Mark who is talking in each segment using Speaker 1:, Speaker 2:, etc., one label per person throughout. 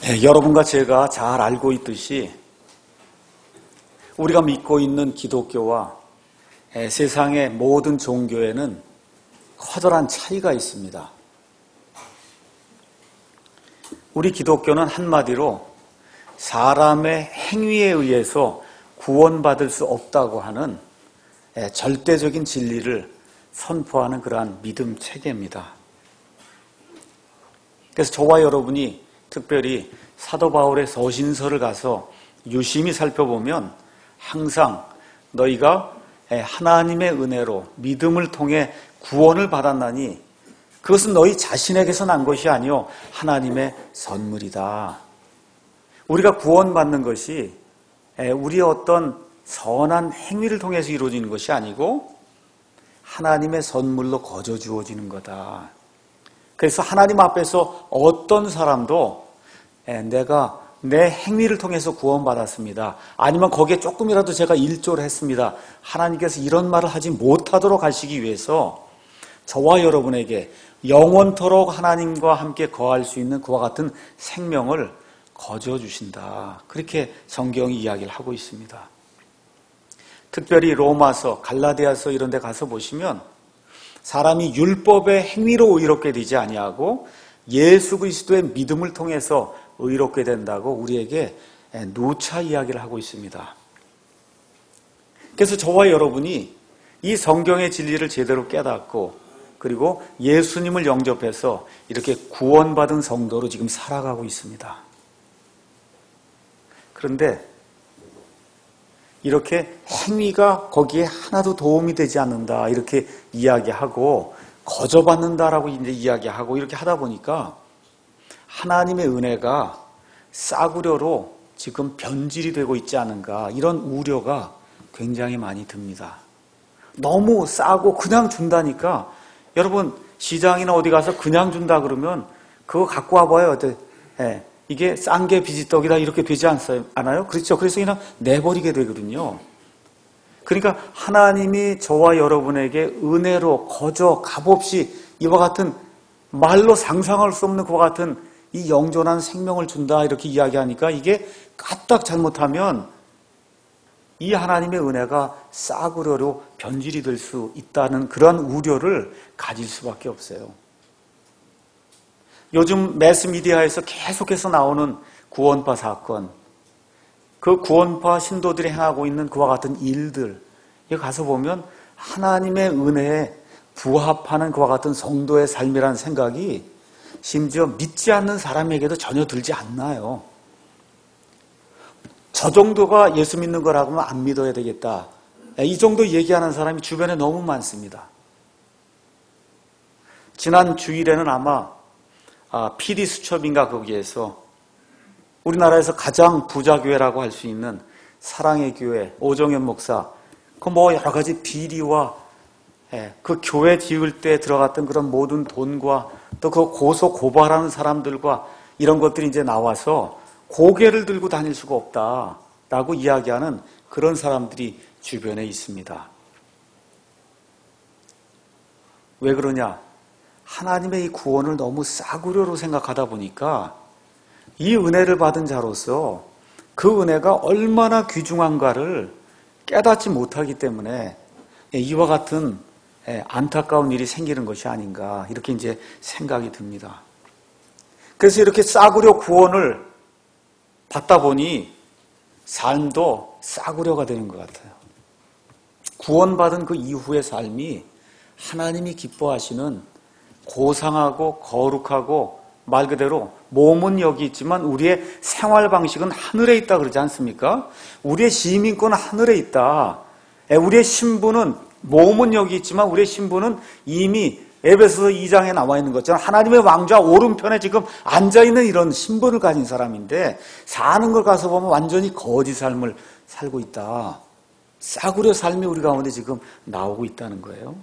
Speaker 1: 여러분과 제가 잘 알고 있듯이 우리가 믿고 있는 기독교와 세상의 모든 종교에는 커다란 차이가 있습니다. 우리 기독교는 한마디로 사람의 행위에 의해서 구원받을 수 없다고 하는 절대적인 진리를 선포하는 그러한 믿음 체계입니다. 그래서 저와 여러분이 특별히 사도 바울의 서신서를 가서 유심히 살펴보면 항상 너희가 하나님의 은혜로 믿음을 통해 구원을 받았나니 그것은 너희 자신에게서 난 것이 아니요 하나님의 선물이다. 우리가 구원받는 것이 우리의 어떤 선한 행위를 통해서 이루어지는 것이 아니고 하나님의 선물로 거저 주어지는 거다. 그래서 하나님 앞에서 어떤 사람도 내가 내 행위를 통해서 구원받았습니다. 아니면 거기에 조금이라도 제가 일조를 했습니다. 하나님께서 이런 말을 하지 못하도록 하시기 위해서 저와 여러분에게 영원토록 하나님과 함께 거할 수 있는 그와 같은 생명을 거저 주신다. 그렇게 성경이 이야기를 하고 있습니다. 특별히 로마서, 갈라디아서 이런 데 가서 보시면 사람이 율법의 행위로 의롭게 되지 아니하고 예수 그리스도의 믿음을 통해서 의롭게 된다고 우리에게 누차 이야기를 하고 있습니다. 그래서 저와 여러분이 이 성경의 진리를 제대로 깨닫고 그리고 예수님을 영접해서 이렇게 구원받은 성도로 지금 살아가고 있습니다. 그런데 이렇게 행위가 거기에 하나도 도움이 되지 않는다 이렇게 이야기하고 거저 받는다라고 이제 이야기하고 이렇게 하다 보니까 하나님의 은혜가 싸구려로 지금 변질이 되고 있지 않은가 이런 우려가 굉장히 많이 듭니다. 너무 싸고 그냥 준다니까 여러분 시장이나 어디 가서 그냥 준다 그러면 그거 갖고 와봐요. 이게 싼 게 비지떡이다 이렇게 되지 않아요? 그렇죠. 그래서 그냥 내버리게 되거든요. 그러니까 하나님이 저와 여러분에게 은혜로 거저 값없이 이와 같은 말로 상상할 수 없는 그와 같은 이 영존한 생명을 준다 이렇게 이야기하니까 이게 까딱 잘못하면 이 하나님의 은혜가 싸구려로 변질이 될 수 있다는 그런 우려를 가질 수밖에 없어요. 요즘 매스미디어에서 계속해서 나오는 구원파 사건, 그 구원파 신도들이 행하고 있는 그와 같은 일들, 여기 가서 보면 하나님의 은혜에 부합하는 그와 같은 성도의 삶이라는 생각이 심지어 믿지 않는 사람에게도 전혀 들지 않나요? 저 정도가 예수 믿는 거라고 하면 안 믿어야 되겠다. 이 정도 얘기하는 사람이 주변에 너무 많습니다. 지난 주일에는 아마 PD 수첩인가 거기에서 우리나라에서 가장 부자교회라고 할 수 있는 사랑의 교회 오정현 목사 그 뭐 여러 가지 비리와 그 교회 지을 때 들어갔던 그런 모든 돈과 또 그 고소 고발하는 사람들과 이런 것들이 이제 나와서 고개를 들고 다닐 수가 없다라고 이야기하는 그런 사람들이 주변에 있습니다. 왜 그러냐? 하나님의 이 구원을 너무 싸구려로 생각하다 보니까 이 은혜를 받은 자로서 그 은혜가 얼마나 귀중한가를 깨닫지 못하기 때문에 이와 같은 안타까운 일이 생기는 것이 아닌가 이렇게 이제 생각이 듭니다. 그래서 이렇게 싸구려 구원을 받다 보니 삶도 싸구려가 되는 것 같아요. 구원받은 그 이후의 삶이 하나님이 기뻐하시는 고상하고 거룩하고 말 그대로 몸은 여기 있지만 우리의 생활 방식은 하늘에 있다 그러지 않습니까? 우리의 시민권은 하늘에 있다. 우리의 신분은 몸은 여기 있지만 우리의 신분은 이미 에베소서 2장에 나와 있는 것처럼 하나님의 왕좌 오른편에 지금 앉아있는 이런 신분을 가진 사람인데 사는 걸 가서 보면 완전히 거짓 삶을 살고 있다. 싸구려 삶이 우리 가운데 지금 나오고 있다는 거예요.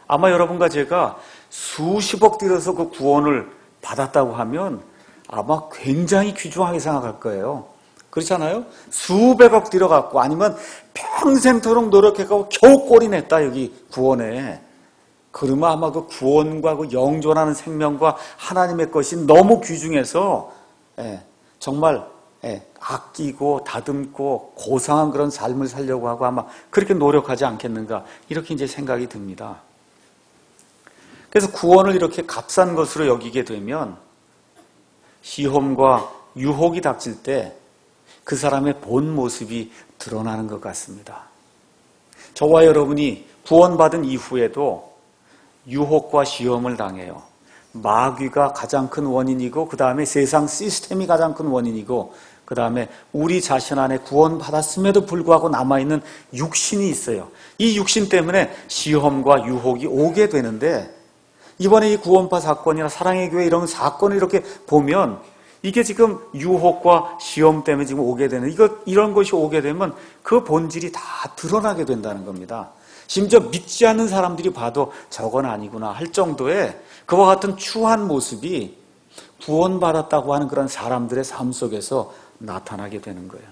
Speaker 1: 아마 여러분과 제가 수십억 들여서 그 구원을 받았다고 하면 아마 굉장히 귀중하게 생각할 거예요. 그렇잖아요? 수백억 들여갖고 아니면 평생토록 노력해갖고 겨우 꼴이 냈다 여기 구원에. 그러면 아마 그 구원과 그 영존하는 생명과 하나님의 것이 너무 귀중해서 정말 아끼고 다듬고 고상한 그런 삶을 살려고 하고 아마 그렇게 노력하지 않겠는가 이렇게 이제 생각이 듭니다. 그래서 구원을 이렇게 값싼 것으로 여기게 되면 시험과 유혹이 닥칠 때 그 사람의 본 모습이 드러나는 것 같습니다. 저와 여러분이 구원받은 이후에도 유혹과 시험을 당해요. 마귀가 가장 큰 원인이고 그 다음에 세상 시스템이 가장 큰 원인이고 그 다음에 우리 자신 안에 구원받았음에도 불구하고 남아있는 육신이 있어요. 이 육신 때문에 시험과 유혹이 오게 되는데 이번에 이 구원파 사건이나 사랑의 교회 이런 사건을 이렇게 보면 이게 지금 유혹과 시험 때문에 지금 오게 되는 이런 것이 오게 되면 그 본질이 다 드러나게 된다는 겁니다. 심지어 믿지 않는 사람들이 봐도 저건 아니구나 할 정도의 그와 같은 추한 모습이 구원받았다고 하는 그런 사람들의 삶 속에서 나타나게 되는 거예요.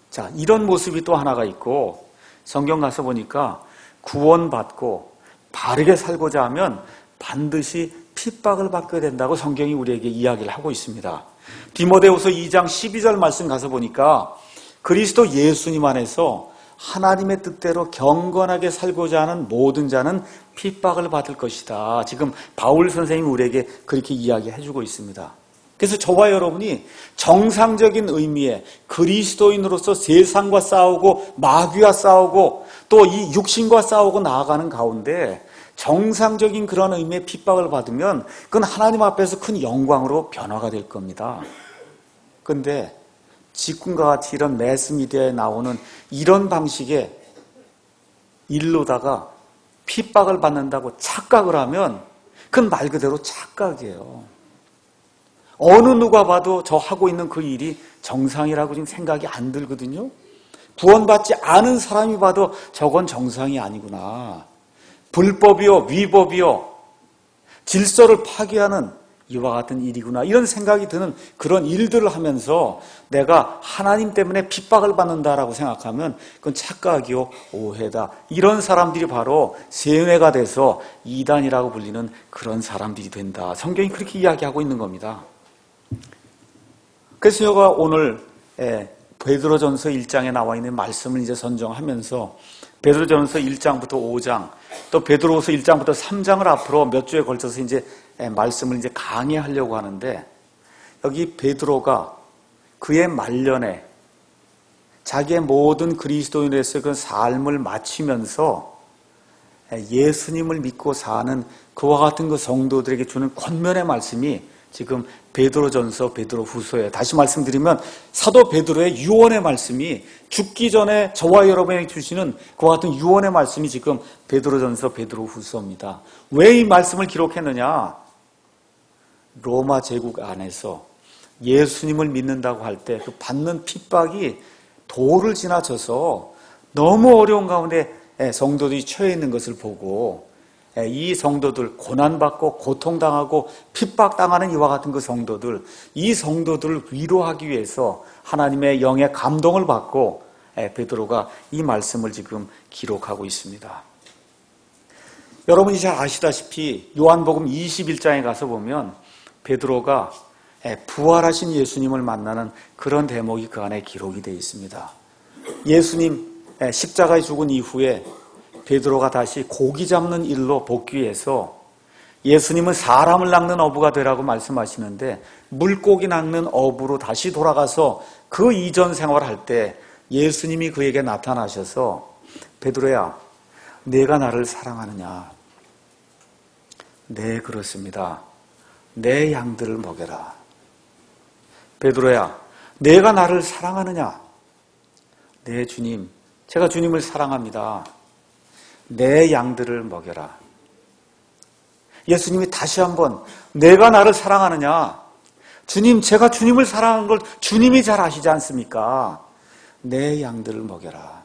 Speaker 1: 자, 이런 모습이 또 하나가 있고 성경 가서 보니까 구원받고 바르게 살고자 하면 반드시 핍박을 받게 된다고 성경이 우리에게 이야기를 하고 있습니다. 디모데후서 2장 12절 말씀 가서 보니까 그리스도 예수님 안에서 하나님의 뜻대로 경건하게 살고자 하는 모든 자는 핍박을 받을 것이다. 지금 바울 선생님이 우리에게 그렇게 이야기해주고 있습니다. 그래서 저와 여러분이 정상적인 의미의 그리스도인으로서 세상과 싸우고 마귀와 싸우고 또 이 육신과 싸우고 나아가는 가운데 정상적인 그런 의미의 핍박을 받으면 그건 하나님 앞에서 큰 영광으로 변화가 될 겁니다. 그런데 지금과 같이 이런 매스미디어에 나오는 이런 방식의 일로다가 핍박을 받는다고 착각을 하면 그건 말 그대로 착각이에요. 어느 누가 봐도 저 하고 있는 그 일이 정상이라고 지금 생각이 안 들거든요. 구원받지 않은 사람이 봐도 저건 정상이 아니구나. 불법이요, 위법이요, 질서를 파괴하는 이와 같은 일이구나. 이런 생각이 드는 그런 일들을 하면서 내가 하나님 때문에 핍박을 받는다라고 생각하면 그건 착각이요, 오해다. 이런 사람들이 바로 세뇌가 돼서 이단이라고 불리는 그런 사람들이 된다. 성경이 그렇게 이야기하고 있는 겁니다. 그래서 제가 오늘 베드로전서 1장에 나와 있는 말씀을 이제 선정하면서 베드로전서 1장부터 5장 또 베드로후서 1장부터 3장을 앞으로 몇 주에 걸쳐서 이제 말씀을 이제 강의하려고 하는데 여기 베드로가 그의 말년에 자기의 모든 그리스도인으로서의 그 삶을 마치면서 예수님을 믿고 사는 그와 같은 그 성도들에게 주는 권면의 말씀이 지금 베드로전서, 베드로후서에 다시 말씀드리면 사도 베드로의 유언의 말씀이 죽기 전에 저와 여러분에게 주시는 그와 같은 유언의 말씀이 지금 베드로전서, 베드로후서입니다. 왜 이 말씀을 기록했느냐? 로마 제국 안에서 예수님을 믿는다고 할 때 그 받는 핍박이 도를 지나쳐서 너무 어려운 가운데 성도들이 처해 있는 것을 보고 이 성도들 고난받고 고통당하고 핍박당하는 이와 같은 그 성도들 이 성도들을 위로하기 위해서 하나님의 영의 감동을 받고 베드로가 이 말씀을 지금 기록하고 있습니다. 여러분이 잘 아시다시피 요한복음 21장에 가서 보면 베드로가 부활하신 예수님을 만나는 그런 대목이 그 안에 기록이 되어 있습니다. 예수님 십자가에 죽은 이후에 베드로가 다시 고기 잡는 일로 복귀해서 예수님은 사람을 낚는 어부가 되라고 말씀하시는데 물고기 낚는 어부로 다시 돌아가서 그 이전 생활할 때 예수님이 그에게 나타나셔서 베드로야, 내가 나를 사랑하느냐? 네, 그렇습니다. 내 양들을 먹여라. 베드로야, 내가 나를 사랑하느냐? 네, 주님, 제가 주님을 사랑합니다. 내 양들을 먹여라. 예수님이 다시 한번 내가 나를 사랑하느냐? 주님, 제가 주님을 사랑하는 걸 주님이 잘 아시지 않습니까? 내 양들을 먹여라.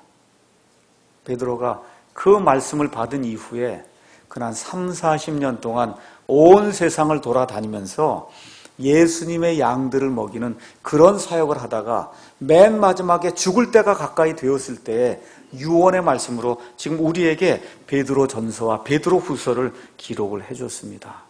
Speaker 1: 베드로가 그 말씀을 받은 이후에 그난 30-40년 동안 온 세상을 돌아다니면서 예수님의 양들을 먹이는 그런 사역을 하다가 맨 마지막에 죽을 때가 가까이 되었을 때 유언의 말씀으로 지금 우리에게 베드로 전서와 베드로 후서를 기록을 해줬습니다.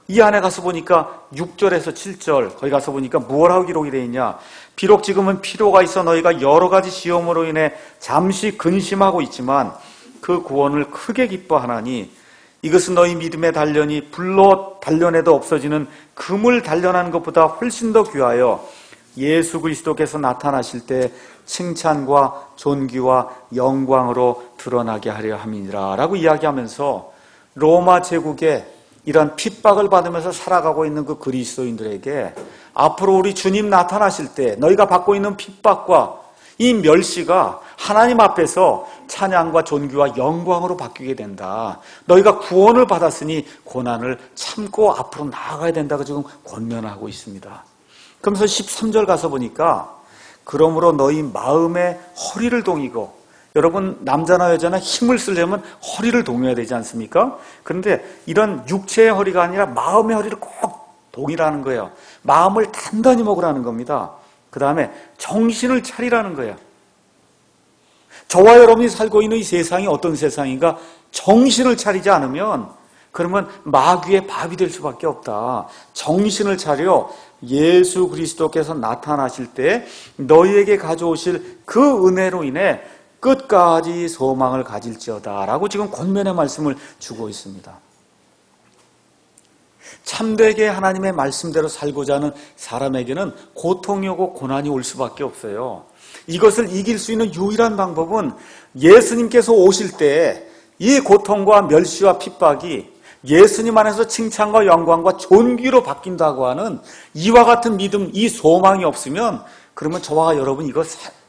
Speaker 1: 이 안에 가서 보니까 6절에서 7절 거기 가서 보니까 뭐라고 기록이 되어 있냐. 비록 지금은 필요가 있어 너희가 여러 가지 시험으로 인해 잠시 근심하고 있지만 그 구원을 크게 기뻐하나니 이것은 너희 믿음의 단련이 불로 단련해도 없어지는 금을 단련하는 것보다 훨씬 더 귀하여 예수 그리스도께서 나타나실 때 칭찬과 존귀와 영광으로 드러나게 하려 함이니라 라고 이야기하면서 로마 제국의 이런 핍박을 받으면서 살아가고 있는 그 그리스도인들에게 앞으로 우리 주님 나타나실 때 너희가 받고 있는 핍박과 이 멸시가 하나님 앞에서 찬양과 존귀와 영광으로 바뀌게 된다. 너희가 구원을 받았으니 고난을 참고 앞으로 나아가야 된다고 지금 권면하고 있습니다. 그러면서 13절 가서 보니까 그러므로 너희 마음의 허리를 동이고, 여러분 남자나 여자나 힘을 쓰려면 허리를 동여야 되지 않습니까? 그런데 이런 육체의 허리가 아니라 마음의 허리를 꼭 동이라는 거예요. 마음을 단단히 먹으라는 겁니다. 그 다음에 정신을 차리라는 거예요. 저와 여러분이 살고 있는 이 세상이 어떤 세상인가? 정신을 차리지 않으면 그러면 마귀의 밥이 될 수밖에 없다. 정신을 차려 예수 그리스도께서 나타나실 때 너희에게 가져오실 그 은혜로 인해 끝까지 소망을 가질지어다 라고 지금 권면의 말씀을 주고 있습니다. 참되게 하나님의 말씀대로 살고자 하는 사람에게는 고통이 오고 고난이 올 수밖에 없어요. 이것을 이길 수 있는 유일한 방법은 예수님께서 오실 때 이 고통과 멸시와 핍박이 예수님 안에서 칭찬과 영광과 존귀로 바뀐다고 하는 이와 같은 믿음, 이 소망이 없으면 그러면 저와 여러분 이거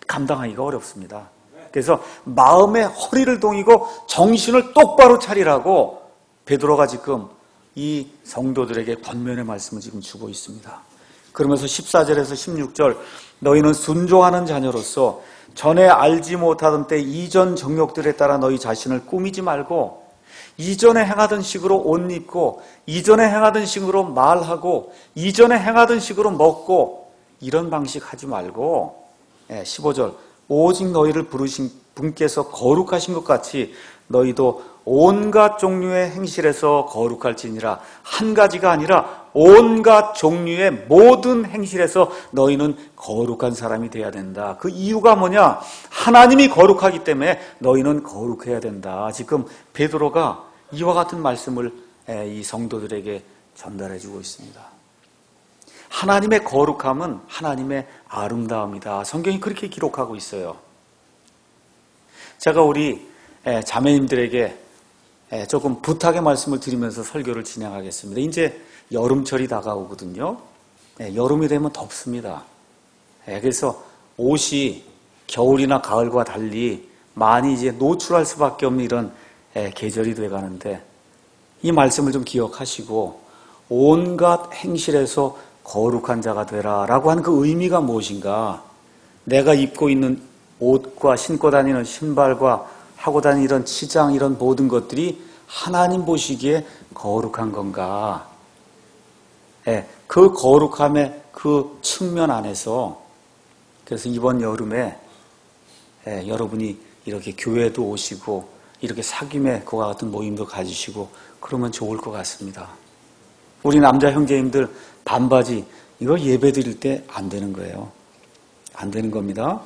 Speaker 1: 감당하기가 어렵습니다. 그래서 마음의 허리를 동이고 정신을 똑바로 차리라고 베드로가 지금 이 성도들에게 권면의 말씀을 지금 주고 있습니다. 그러면서 14절에서 16절 너희는 순종하는 자녀로서 전에 알지 못하던 때 이전 정욕들에 따라 너희 자신을 꾸미지 말고 이전에 행하던 식으로 옷 입고 이전에 행하던 식으로 말하고 이전에 행하던 식으로 먹고 이런 방식 하지 말고 15절 오직 너희를 부르신 분께서 거룩하신 것 같이 너희도 온갖 종류의 행실에서 거룩할지니라. 한 가지가 아니라 온갖 종류의 모든 행실에서 너희는 거룩한 사람이 돼야 된다. 그 이유가 뭐냐? 하나님이 거룩하기 때문에 너희는 거룩해야 된다. 지금 베드로가 이와 같은 말씀을 이 성도들에게 전달해 주고 있습니다. 하나님의 거룩함은 하나님의 아름다움이다. 성경이 그렇게 기록하고 있어요. 제가 우리 자매님들에게 조금 부탁의 말씀을 드리면서 설교를 진행하겠습니다. 이제 여름철이 다가오거든요. 여름이 되면 덥습니다. 그래서 옷이 겨울이나 가을과 달리 많이 이제 노출할 수밖에 없는 이런 계절이 돼가는데 이 말씀을 좀 기억하시고 온갖 행실에서 거룩한 자가 되라 라고 하는 그 의미가 무엇인가? 내가 입고 있는 옷과 신고 다니는 신발과 하고 다니는 이런 치장 이런 모든 것들이 하나님 보시기에 거룩한 건가? 그 거룩함의 그 측면 안에서 그래서 이번 여름에 여러분이 이렇게 교회도 오시고 이렇게 사귐의 그와 같은 모임도 가지시고 그러면 좋을 것 같습니다. 우리 남자 형제님들 반바지 이거 예배 드릴 때 안 되는 거예요. 안 되는 겁니다.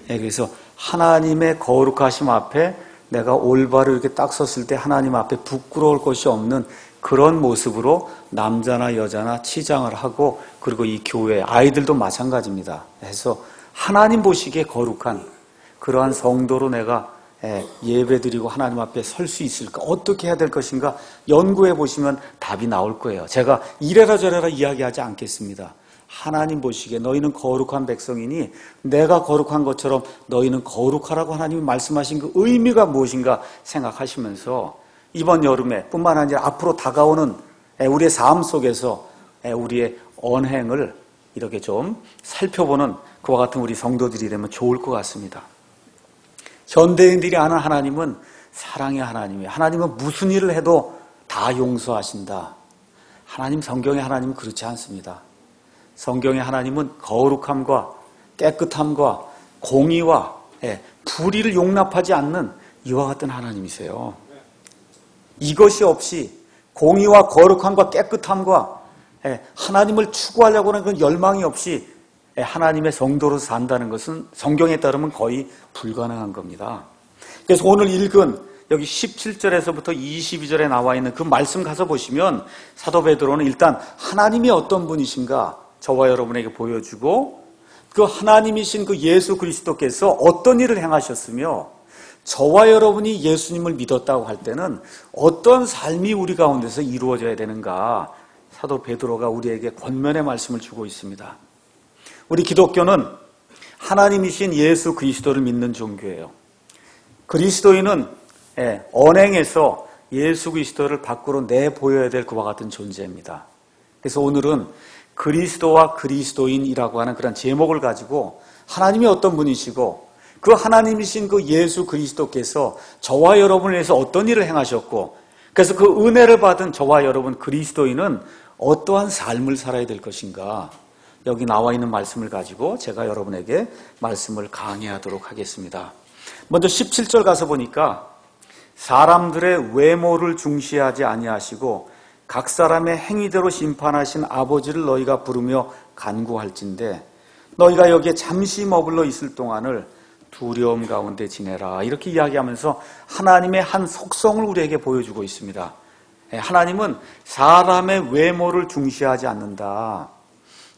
Speaker 1: 그래서 하나님의 거룩하심 앞에 내가 올바로 이렇게 딱 섰을 때 하나님 앞에 부끄러울 것이 없는 그런 모습으로 남자나 여자나 치장을 하고 그리고 이 교회 아이들도 마찬가지입니다. 해서 하나님 보시기에 거룩한 그러한 성도로 내가 예배드리고 하나님 앞에 설 수 있을까? 어떻게 해야 될 것인가? 연구해 보시면 답이 나올 거예요. 제가 이래라 저래라 이야기하지 않겠습니다. 하나님 보시기에 너희는 거룩한 백성이니 내가 거룩한 것처럼 너희는 거룩하라고 하나님이 말씀하신 그 의미가 무엇인가 생각하시면서 이번 여름에 뿐만 아니라 앞으로 다가오는 우리의 삶 속에서 우리의 언행을 이렇게 좀 살펴보는 그와 같은 우리 성도들이 되면 좋을 것 같습니다. 현대인들이 아는 하나님은 사랑의 하나님이에요. 하나님은 무슨 일을 해도 다 용서하신다. 하나님 성경의 하나님은 그렇지 않습니다. 성경의 하나님은 거룩함과 깨끗함과 공의와 불의를 용납하지 않는 이와 같은 하나님이세요. 이것이 없이 공의와 거룩함과 깨끗함과 하나님을 추구하려고 하는 그런 열망이 없이 하나님의 성도로 산다는 것은 성경에 따르면 거의 불가능한 겁니다. 그래서 오늘 읽은 여기 17절에서부터 22절에 나와 있는 그 말씀 가서 보시면 사도 베드로는 일단 하나님이 어떤 분이신가 저와 여러분에게 보여주고 그 하나님이신 그 예수 그리스도께서 어떤 일을 행하셨으며 저와 여러분이 예수님을 믿었다고 할 때는 어떤 삶이 우리 가운데서 이루어져야 되는가 사도 베드로가 우리에게 권면의 말씀을 주고 있습니다. 우리 기독교는 하나님이신 예수 그리스도를 믿는 종교예요. 그리스도인은 언행에서 예수 그리스도를 밖으로 내보여야 될 그와 같은 존재입니다. 그래서 오늘은 그리스도와 그리스도인이라고 하는 그런 제목을 가지고 하나님이 어떤 분이시고 그 하나님이신 그 예수 그리스도께서 저와 여러분을 위해서 어떤 일을 행하셨고 그래서 그 은혜를 받은 저와 여러분 그리스도인은 어떠한 삶을 살아야 될 것인가 여기 나와 있는 말씀을 가지고 제가 여러분에게 말씀을 강해하도록 하겠습니다. 먼저 17절 가서 보니까 사람들의 외모를 중시하지 아니하시고 각 사람의 행위대로 심판하신 아버지를 너희가 부르며 간구할진대 너희가 여기에 잠시 머물러 있을 동안을 두려움 가운데 지내라 이렇게 이야기하면서 하나님의 한 속성을 우리에게 보여주고 있습니다. 하나님은 사람의 외모를 중시하지 않는다.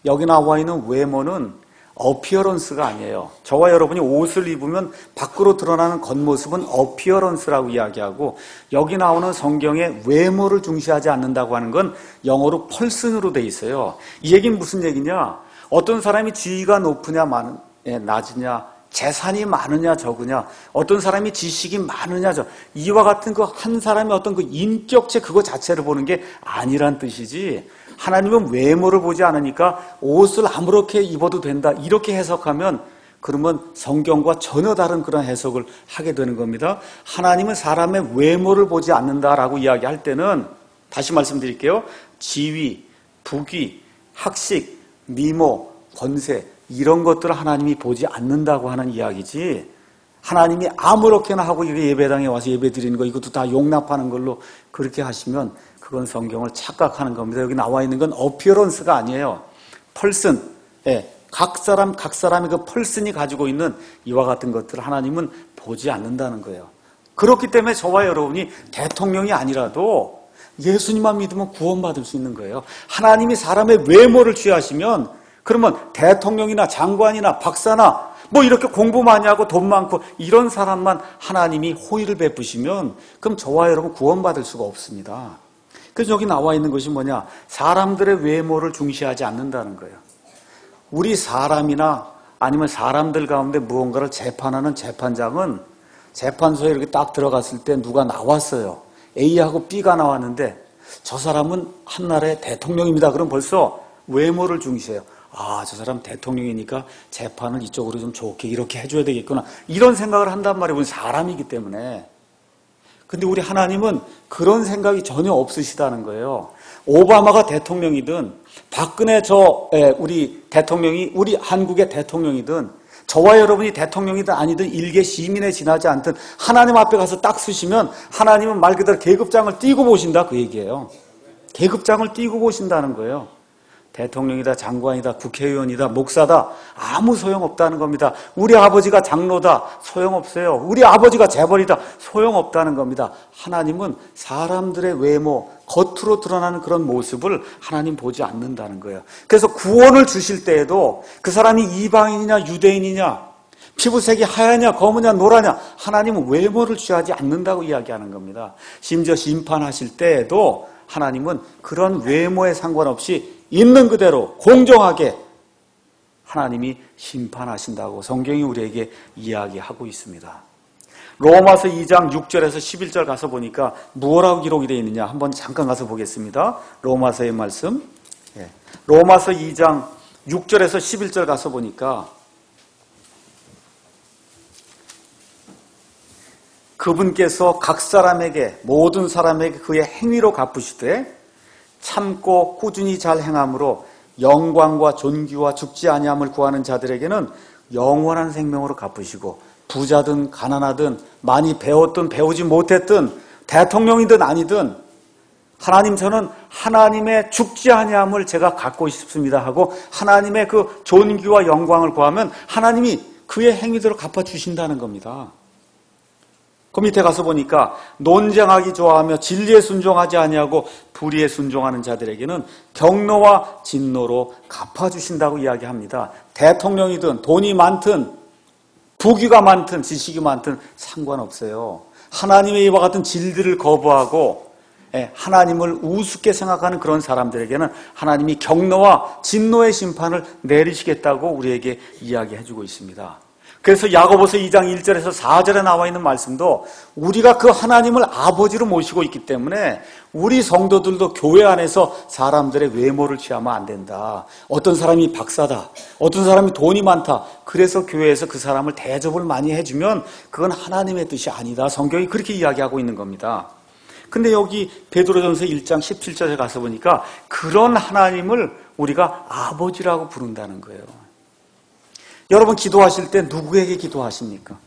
Speaker 1: 여기 나와 있는 외모는 어피어런스가 아니에요. 저와 여러분이 옷을 입으면 밖으로 드러나는 겉모습은 어피어런스라고 이야기하고 여기 나오는 성경의 외모를 중시하지 않는다고 하는 건 영어로 펄슨으로 돼 있어요. 이 얘기는 무슨 얘기냐? 어떤 사람이 지위가 높으냐 낮으냐 재산이 많으냐 적으냐 어떤 사람이 지식이 많으냐 이와 같은 그 한 사람의 어떤 그 인격체 그거 자체를 보는 게 아니란 뜻이지 하나님은 외모를 보지 않으니까 옷을 아무렇게 입어도 된다 이렇게 해석하면 그러면 성경과 전혀 다른 그런 해석을 하게 되는 겁니다. 하나님은 사람의 외모를 보지 않는다라고 이야기할 때는 다시 말씀드릴게요. 지위, 부귀, 학식, 미모, 권세 이런 것들을 하나님이 보지 않는다고 하는 이야기지 하나님이 아무렇게나 하고 예배당에 와서 예배 드리는 거 이것도 다 용납하는 걸로 그렇게 하시면 그건 성경을 착각하는 겁니다. 여기 나와 있는 건 어피어런스가 아니에요. 펄슨. 각 사람이 그 펄슨이 가지고 있는 이와 같은 것들을 하나님은 보지 않는다는 거예요. 그렇기 때문에 저와 여러분이 대통령이 아니라도 예수님만 믿으면 구원받을 수 있는 거예요. 하나님이 사람의 외모를 취하시면 그러면 대통령이나 장관이나 박사나 뭐 이렇게 공부 많이 하고 돈 많고 이런 사람만 하나님이 호의를 베푸시면 그럼 저와 여러분 구원받을 수가 없습니다. 그래서 여기 나와 있는 것이 뭐냐? 사람들의 외모를 중시하지 않는다는 거예요. 우리 사람이나 아니면 사람들 가운데 무언가를 재판하는 재판장은 재판소에 이렇게 딱 들어갔을 때 누가 나왔어요. A하고 B가 나왔는데 저 사람은 한나라의 대통령입니다. 그럼 벌써 외모를 중시해요. 아, 저 사람 대통령이니까 재판을 이쪽으로 좀 좋게 이렇게 해줘야 되겠구나. 이런 생각을 한단 말이에요. 우리 사람이기 때문에. 근데 우리 하나님은 그런 생각이 전혀 없으시다는 거예요. 오바마가 대통령이든 박근혜 우리 대통령이 우리 한국의 대통령이든 저와 여러분이 대통령이든 아니든 일개 시민에 지나지 않든 하나님 앞에 가서 딱 쓰시면 하나님은 말 그대로 계급장을 띄고 보신다 그 얘기예요. 계급장을 띄고 보신다는 거예요. 대통령이다, 장관이다, 국회의원이다, 목사다 아무 소용없다는 겁니다. 우리 아버지가 장로다 소용없어요. 우리 아버지가 재벌이다 소용없다는 겁니다. 하나님은 사람들의 외모, 겉으로 드러나는 그런 모습을 하나님 보지 않는다는 거예요. 그래서 구원을 주실 때에도 그 사람이 이방인이냐 유대인이냐 피부색이 하얗냐 검으냐 노라냐 하나님은 외모를 취하지 않는다고 이야기하는 겁니다. 심지어 심판하실 때에도 하나님은 그런 외모에 상관없이 있는 그대로 공정하게 하나님이 심판하신다고 성경이 우리에게 이야기하고 있습니다. 로마서 2장 6절에서 11절 가서 보니까 무엇라고 기록이 되어 있느냐 한번 잠깐 가서 보겠습니다. 로마서의 말씀 로마서 2장 6절에서 11절 가서 보니까 그분께서 각 사람에게 모든 사람에게 그의 행위로 갚으시되 참고 꾸준히 잘 행함으로 영광과 존귀와 죽지 아니함을 구하는 자들에게는 영원한 생명으로 갚으시고 부자든 가난하든 많이 배웠든 배우지 못했든 대통령이든 아니든 하나님, 저는 하나님의 죽지 아니함을 제가 갖고 싶습니다 하고 하나님의 그 존귀와 영광을 구하면 하나님이 그의 행위대로 갚아주신다는 겁니다. 그 밑에 가서 보니까 논쟁하기 좋아하며 진리에 순종하지 아니하고 불의에 순종하는 자들에게는 경노와 진노로 갚아주신다고 이야기합니다. 대통령이든 돈이 많든 부귀가 많든 지식이 많든 상관없어요. 하나님의 이와 같은 진리를 거부하고 하나님을 우습게 생각하는 그런 사람들에게는 하나님이 경노와 진노의 심판을 내리시겠다고 우리에게 이야기해주고 있습니다. 그래서 야고보서 2장 1절에서 4절에 나와 있는 말씀도 우리가 그 하나님을 아버지로 모시고 있기 때문에 우리 성도들도 교회 안에서 사람들의 외모를 취하면 안 된다. 어떤 사람이 박사다, 어떤 사람이 돈이 많다, 그래서 교회에서 그 사람을 대접을 많이 해주면 그건 하나님의 뜻이 아니다. 성경이 그렇게 이야기하고 있는 겁니다. 근데 여기 베드로전서 1장 17절에 가서 보니까 그런 하나님을 우리가 아버지라고 부른다는 거예요. 여러분 기도하실 때 누구에게 기도하십니까?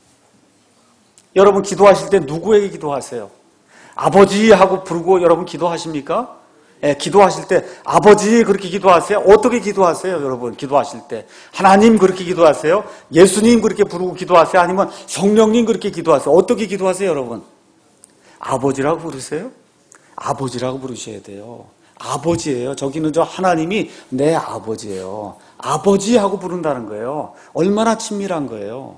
Speaker 1: 여러분 기도하실 때 누구에게 기도하세요? 아버지 하고 부르고 여러분 기도하십니까? 기도하실 때 아버지 그렇게 기도하세요? 어떻게 기도하세요? 여러분 기도하실 때 하나님 그렇게 기도하세요? 예수님 그렇게 부르고 기도하세요? 아니면 성령님 그렇게 기도하세요? 어떻게 기도하세요 여러분? 아버지라고 부르세요? 아버지라고 부르셔야 돼요. 아버지예요. 저기는 저 하나님이 내 아버지예요. 아버지 하고 부른다는 거예요. 얼마나 친밀한 거예요.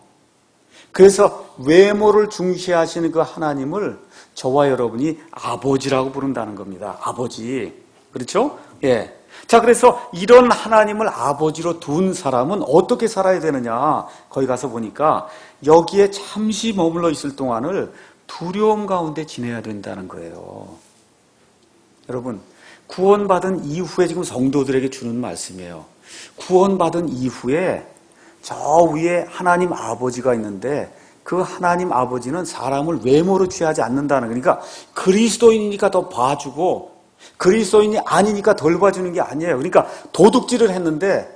Speaker 1: 그래서 외모를 중시하시는 그 하나님을 저와 여러분이 아버지라고 부른다는 겁니다. 아버지. 그렇죠? 예. 자, 그래서 이런 하나님을 아버지로 둔 사람은 어떻게 살아야 되느냐? 거기 가서 보니까 여기에 잠시 머물러 있을 동안을 두려움 가운데 지내야 된다는 거예요. 여러분, 구원받은 이후에 지금 성도들에게 주는 말씀이에요. 구원받은 이후에 저 위에 하나님 아버지가 있는데 그 하나님 아버지는 사람을 외모로 취하지 않는다는, 그러니까 그리스도인이니까 더 봐주고 그리스도인이 아니니까 덜 봐주는 게 아니에요. 그러니까 도둑질을 했는데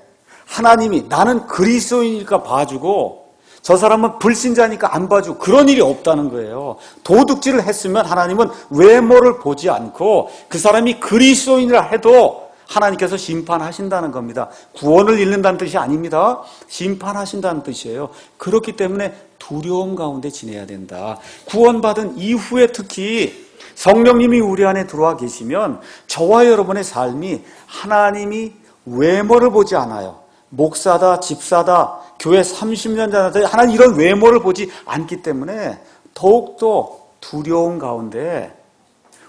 Speaker 1: 하나님이 나는 그리스도인이니까 봐주고 저 사람은 불신자니까 안 봐주고 그런 일이 없다는 거예요. 도둑질을 했으면 하나님은 외모를 보지 않고 그 사람이 그리스도인이라 해도 하나님께서 심판하신다는 겁니다. 구원을 잃는다는 뜻이 아닙니다. 심판하신다는 뜻이에요. 그렇기 때문에 두려움 가운데 지내야 된다. 구원받은 이후에 특히 성령님이 우리 안에 들어와 계시면 저와 여러분의 삶이 하나님이 외모를 보지 않아요. 목사다, 집사다, 교회 30년 전에 하나님 이런 외모를 보지 않기 때문에 더욱더 두려움 가운데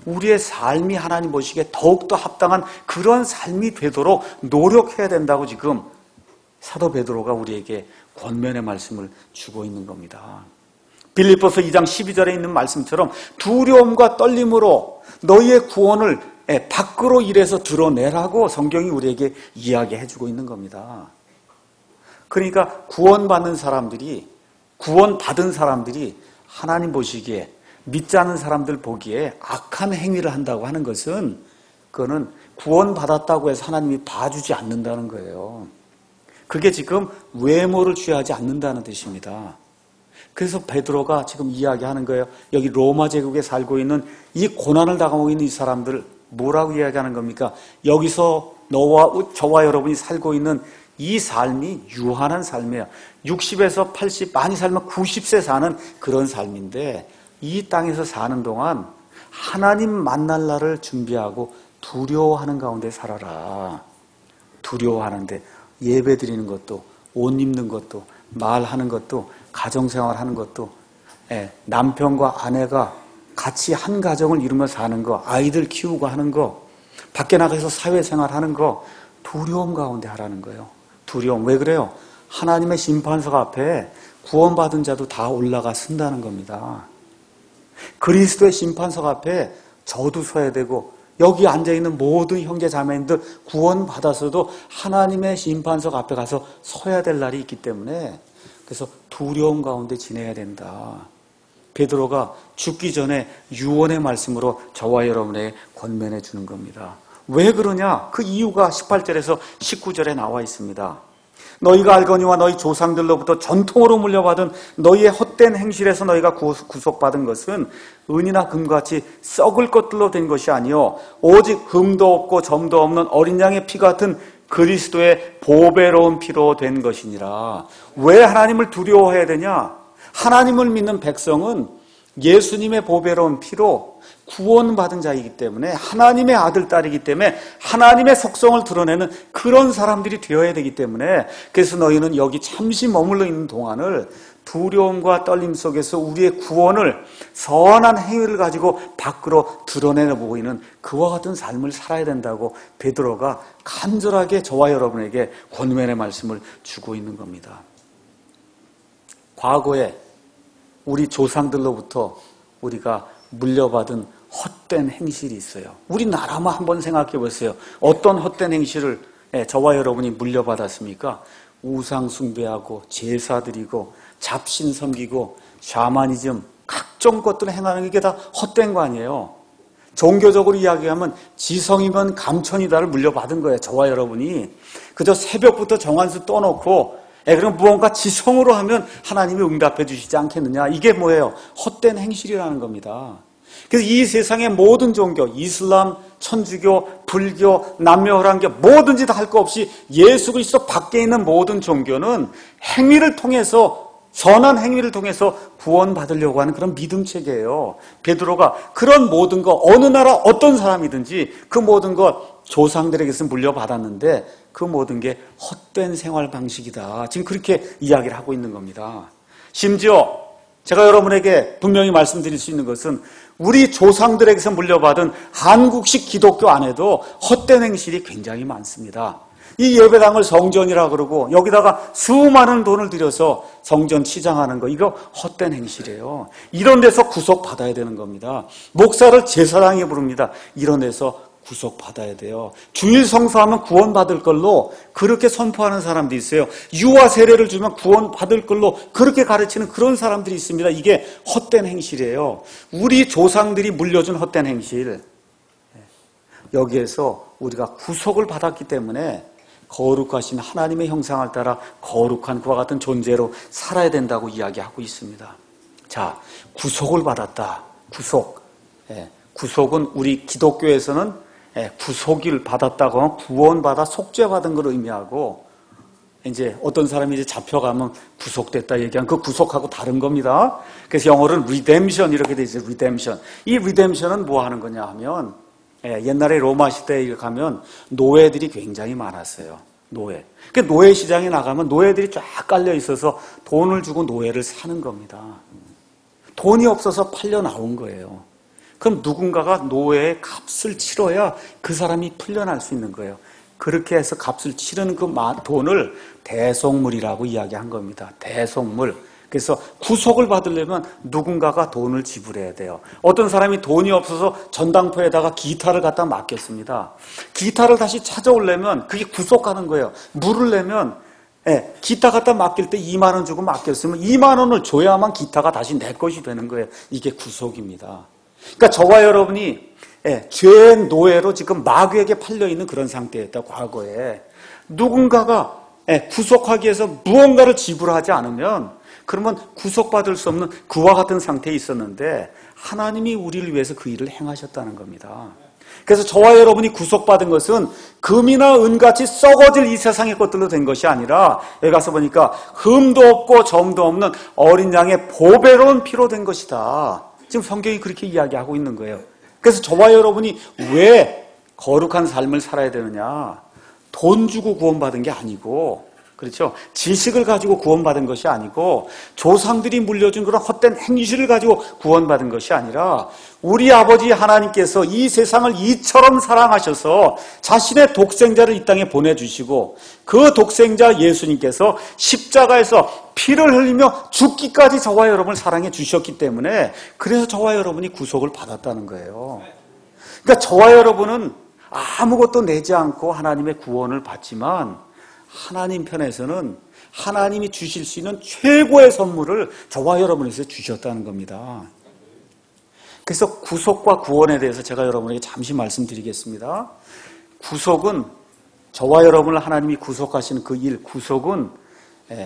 Speaker 1: 우리의 삶이 하나님 보시기에 더욱더 합당한 그런 삶이 되도록 노력해야 된다고 지금 사도 베드로가 우리에게 권면의 말씀을 주고 있는 겁니다. 빌립보서 2장 12절에 있는 말씀처럼 두려움과 떨림으로 너희의 구원을 밖으로 일해서 드러내라고 성경이 우리에게 이야기해주고 있는 겁니다. 그러니까 구원받은 사람들이, 구원받은 사람들이 하나님 보시기에, 믿지 않는 사람들 보기에 악한 행위를 한다고 하는 것은 그거는 구원받았다고 해서 하나님이 봐주지 않는다는 거예요. 그게 지금 외모를 취하지 않는다는 뜻입니다. 그래서 베드로가 지금 이야기하는 거예요. 여기 로마 제국에 살고 있는 이 고난을 당하고 있는 이 사람들 뭐라고 이야기하는 겁니까? 여기서 너와 저와 여러분이 살고 있는 이 삶이 유한한 삶이에요. 60에서 80, 많이 살면 90세 사는 그런 삶인데 이 땅에서 사는 동안 하나님 만날 날을 준비하고 두려워하는 가운데 살아라. 두려워하는데 예배 드리는 것도, 옷 입는 것도, 말하는 것도, 가정생활하는 것도, 남편과 아내가 같이 한 가정을 이루며 사는 거, 아이들 키우고 하는 거, 밖에 나가서 사회생활하는 거 두려움 가운데 하라는 거예요. 두려움. 왜 그래요? 하나님의 심판석 앞에 구원받은 자도 다 올라가 쓴다는 겁니다. 그리스도의 심판석 앞에 저도 서야 되고 여기 앉아있는 모든 형제 자매님들 구원받았어도 하나님의 심판석 앞에 가서 서야 될 날이 있기 때문에 그래서 두려움 가운데 지내야 된다. 베드로가 죽기 전에 유언의 말씀으로 저와 여러분에게 권면해 주는 겁니다. 왜 그러냐? 그 이유가 18절에서 19절에 나와 있습니다. 너희가 알거니와 너희 조상들로부터 전통으로 물려받은 너희의 헛된 행실에서 너희가 구속받은 것은 은이나 금같이 썩을 것들로 된 것이 아니요 오직 흠도 없고 점도 없는 어린 양의 피 같은 그리스도의 보배로운 피로 된 것이니라. 왜 하나님을 두려워해야 되냐? 하나님을 믿는 백성은 예수님의 보배로운 피로 구원받은 자이기 때문에, 하나님의 아들, 딸이기 때문에 하나님의 속성을 드러내는 그런 사람들이 되어야 되기 때문에, 그래서 너희는 여기 잠시 머물러 있는 동안을 두려움과 떨림 속에서 우리의 구원을 선한 행위를 가지고 밖으로 드러내보고 있는 그와 같은 삶을 살아야 된다고 베드로가 간절하게 저와 여러분에게 권면의 말씀을 주고 있는 겁니다. 과거에 우리 조상들로부터 우리가 물려받은 헛된 행실이 있어요. 우리나라만 한번 생각해 보세요. 어떤 헛된 행실을 저와 여러분이 물려받았습니까? 우상 숭배하고 제사 드리고 잡신 섬기고 샤머니즘 각종 것들을 행하는 게 다 헛된 거 아니에요. 종교적으로 이야기하면 지성이면 감천이다를 물려받은 거예요. 저와 여러분이 그저 새벽부터 정한수 떠놓고 그럼 무언가 지성으로 하면 하나님이 응답해 주시지 않겠느냐. 이게 뭐예요? 헛된 행실이라는 겁니다. 그래서 이 세상의 모든 종교, 이슬람, 천주교, 불교, 남녀호랑교 뭐든지 다 할 거 없이 예수 그리스도 밖에 있는 모든 종교는 행위를 통해서, 선한 행위를 통해서 구원받으려고 하는 그런 믿음 체계예요. 베드로가 그런 모든 것, 어느 나라 어떤 사람이든지 그 모든 것 조상들에게서 물려받았는데 그 모든 게 헛된 생활 방식이다. 지금 그렇게 이야기를 하고 있는 겁니다. 심지어 제가 여러분에게 분명히 말씀드릴 수 있는 것은 우리 조상들에게서 물려받은 한국식 기독교 안에도 헛된 행실이 굉장히 많습니다. 이 예배당을 성전이라 그러고 여기다가 수많은 돈을 들여서 성전 치장하는 거, 이거 헛된 행실이에요. 이런 데서 구속받아야 되는 겁니다. 목사를 제사장이 부릅니다. 이런 데서 구속받아야 돼요. 주일 성수하면 구원받을 걸로 그렇게 선포하는 사람도 있어요. 유아 세례를 주면 구원받을 걸로 그렇게 가르치는 그런 사람들이 있습니다. 이게 헛된 행실이에요. 우리 조상들이 물려준 헛된 행실. 여기에서 우리가 구속을 받았기 때문에 거룩하신 하나님의 형상을 따라 거룩한 그와 같은 존재로 살아야 된다고 이야기하고 있습니다. 자, 구속을 받았다. 구속. 구속은 우리 기독교에서는 구속을 받았다고 하면 구원받아 속죄받은 걸 의미하고, 이제 어떤 사람이 이제 잡혀가면 구속됐다 얘기하면 그 구속하고 다른 겁니다. 그래서 영어로는 redemption 이렇게 돼 있어요. redemption. 이 redemption은 뭐 하는 거냐 하면, 옛날에 로마 시대에 가면 노예들이 굉장히 많았어요. 노예. 그 노예 시장에 나가면 노예들이 쫙 깔려 있어서 돈을 주고 노예를 사는 겁니다. 돈이 없어서 팔려 나온 거예요. 그럼 누군가가 노예의 값을 치러야 그 사람이 풀려날 수 있는 거예요. 그렇게 해서 값을 치르는 그 돈을 대속물이라고 이야기한 겁니다. 대속물. 그래서 구속을 받으려면 누군가가 돈을 지불해야 돼요. 어떤 사람이 돈이 없어서 전당포에다가 기타를 갖다 맡겼습니다. 기타를 다시 찾아오려면 그게 구속하는 거예요. 물을 내면 기타 갖다 맡길 때 2만 원 주고 맡겼으면 2만 원을 줘야만 기타가 다시 내 것이 되는 거예요. 이게 구속입니다. 그러니까 저와 여러분이 죄의 노예로 지금 마귀에게 팔려있는 그런 상태였다. 과거에 누군가가 구속하기 위해서 무언가를 지불하지 않으면 그러면 구속받을 수 없는 그와 같은 상태에 있었는데 하나님이 우리를 위해서 그 일을 행하셨다는 겁니다. 그래서 저와 여러분이 구속받은 것은 금이나 은같이 썩어질 이 세상의 것들로 된 것이 아니라 여기 가서 보니까 흠도 없고 점도 없는 어린 양의 보배로운 피로 된 것이다. 지금 성경이 그렇게 이야기하고 있는 거예요. 그래서 저와 여러분이 왜 거룩한 삶을 살아야 되느냐? 돈 주고 구원받은 게 아니고, 그렇죠? 지식을 가지고 구원받은 것이 아니고, 조상들이 물려준 그런 헛된 행실을 가지고 구원받은 것이 아니라, 우리 아버지 하나님께서 이 세상을 이처럼 사랑하셔서 자신의 독생자를 이 땅에 보내주시고, 그 독생자 예수님께서 십자가에서 피를 흘리며 죽기까지 저와 여러분을 사랑해 주셨기 때문에, 그래서 저와 여러분이 구속을 받았다는 거예요. 그러니까 저와 여러분은 아무것도 내지 않고 하나님의 구원을 받지만, 하나님 편에서는 하나님이 주실 수 있는 최고의 선물을 저와 여러분에게 주셨다는 겁니다. 그래서 구속과 구원에 대해서 제가 여러분에게 잠시 말씀드리겠습니다. 구속은 저와 여러분을 하나님이 구속하시는 그 일, 구속은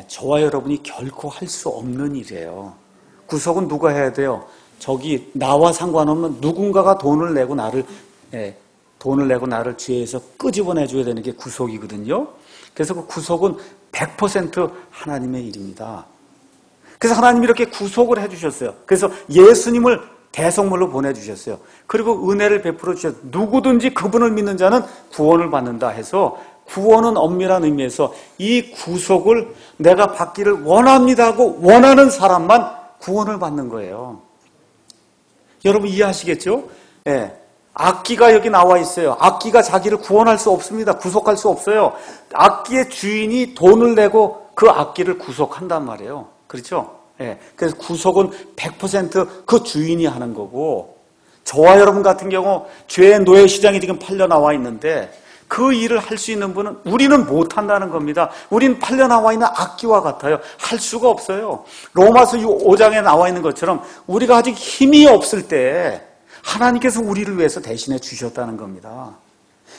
Speaker 1: 저와 여러분이 결코 할 수 없는 일이에요. 구속은 누가 해야 돼요? 저기 나와 상관없는 누군가가 돈을 내고 나를 죄에서 끄집어내 줘야 되는 게 구속이거든요. 그래서 그 구속은 100% 하나님의 일입니다. 그래서 하나님이 이렇게 구속을 해주셨어요. 그래서 예수님을 대성물로 보내주셨어요. 그리고 은혜를 베풀어 주셨어요. 누구든지 그분을 믿는 자는 구원을 받는다 해서, 구원은 엄밀한 의미에서 이 구속을 내가 받기를 원합니다 하고 원하는 사람만 구원을 받는 거예요. 여러분 이해하시겠죠? 예. 악기가 여기 나와 있어요. 악기가 자기를 구원할 수 없습니다. 구속할 수 없어요. 악기의 주인이 돈을 내고 그 악기를 구속한단 말이에요. 그렇죠? 예. 그래서 구속은 100% 그 주인이 하는 거고, 저와 여러분 같은 경우 죄의 노예 시장이 지금 팔려 나와 있는데 그 일을 할 수 있는 분은 우리는 못 한다는 겁니다. 우리는 팔려 나와 있는 악기와 같아요. 할 수가 없어요. 로마서 5장에 나와 있는 것처럼 우리가 아직 힘이 없을 때 하나님께서 우리를 위해서 대신해 주셨다는 겁니다.